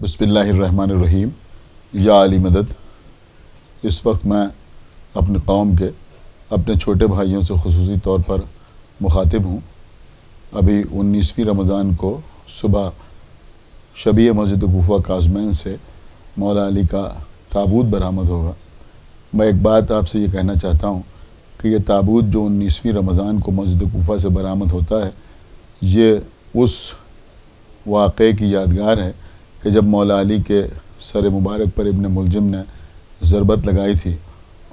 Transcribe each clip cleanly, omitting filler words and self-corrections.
बिस्मिल्लाहिर्रहमानिर्रहीम। या अली मदद। इस वक्त मैं अपने कौम के अपने छोटे भाइयों से खुसूसी तौर पर मुखातिब हूँ। अभी 19वीं रमज़ान को सुबह शबीह मस्जिद कूफा काज़मैन से मौला अली का ताबूत बरामद होगा। मैं एक बात आपसे ये कहना चाहता हूँ कि ये ताबूत जो 19वीं रमज़ान को मस्जिद कूफा से बरामद होता है, ये उस वाक़े की यादगार है कि जब मौला अली के सर मुबारक पर इब्न मुलजिम ने ज़रबत लगाई थी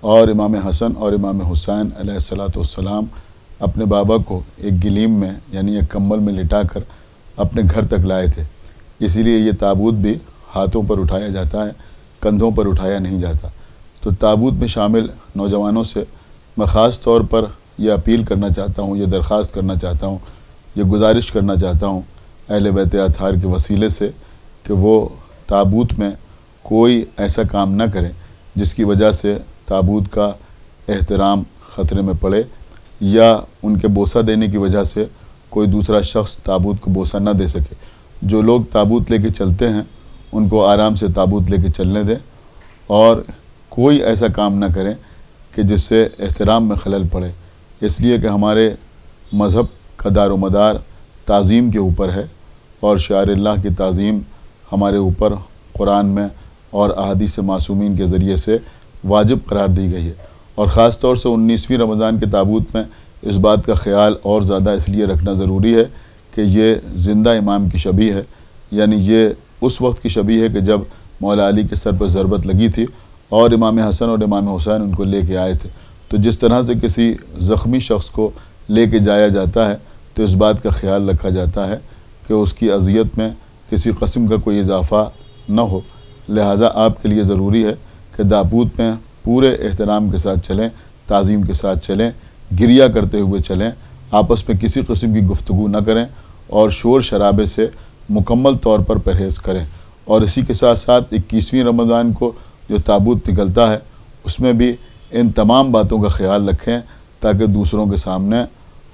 और इमाम हसन और इमाम हुसैन अलैहिस्सलाम अपने बाबा को एक गिलीम में यानी एक कम्बल में लिटा कर अपने घर तक लाए थे। इसीलिए ये ताबूत भी हाथों पर उठाया जाता है, कंधों पर उठाया नहीं जाता। तो ताबूत में शामिल नौजवानों से मैं ख़ास तौर पर यह अपील करना चाहता हूँ, ये दरख्वास्त करना चाहता हूँ, ये गुजारिश करना चाहता हूँ अहले बैत अतहार के वसीले से कि वो ताबूत में कोई ऐसा काम ना करें जिसकी वजह से ताबूत का एहतराम ख़तरे में पड़े या उनके बोसा देने की वजह से कोई दूसरा शख्स ताबूत को बोसा ना दे सके। जो लोग ताबूत लेके चलते हैं उनको आराम से ताबूत लेके चलने दें और कोई ऐसा काम ना करें कि जिससे एहतराम में खलल पड़े, इसलिए कि हमारे मज़हब का दारो मदार ताज़ीम के ऊपर है और शार-ए-अल्लाह की ताज़ीम हमारे ऊपर कुरान में और अहादीस मासूमीन के ज़रिए से वाजिब करार दी गई है। और ख़ास तौर से 19वीं रमज़ान के ताबूत में इस बात का ख्याल और ज़्यादा इसलिए रखना ज़रूरी है कि ये ज़िंदा इमाम की शबीह है, यानी ये उस वक्त की शबीह है कि जब मौला अली के सर पर ज़रबत लगी थी और इमाम हसन और इमाम हुसैन उनको लेके आए थे। तो जिस तरह से किसी ज़ख्मी शख्स को लेके जाया जाता है तो इस बात का ख्याल रखा जाता है कि उसकी अज़ियत में किसी कस्म का कोई इजाफ़ा न हो। लिहाजा आपके लिए ज़रूरी है कि ताबूत में पूरे एहतराम के साथ चलें, ताज़ीम के साथ चलें, गिरिया करते हुए चलें, आपस में किसी किस्म की गुफ्तगू न करें और शोर शराबे से मुकम्मल तौर पर परहेज़ करें। और इसी के साथ साथ 21वीं रमज़ान को जो ताबूत निकलता है उसमें भी इन तमाम बातों का ख्याल रखें ताकि दूसरों के सामने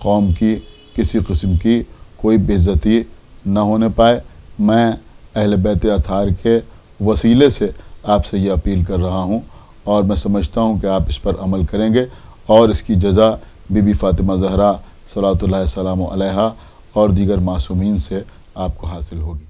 कौम की किसी किस्म की कोई बेइज्जती न होने पाए। मैं अहले बैत अतहार के वसीले से आपसे ये अपील कर रहा हूँ और मैं समझता हूँ कि आप इस पर अमल करेंगे और इसकी जज़ा बीबी फ़ातिमा ज़हरा सलावतुल्लाह सलामु अलैहा और दीगर मासूमीन से आपको हासिल होगी।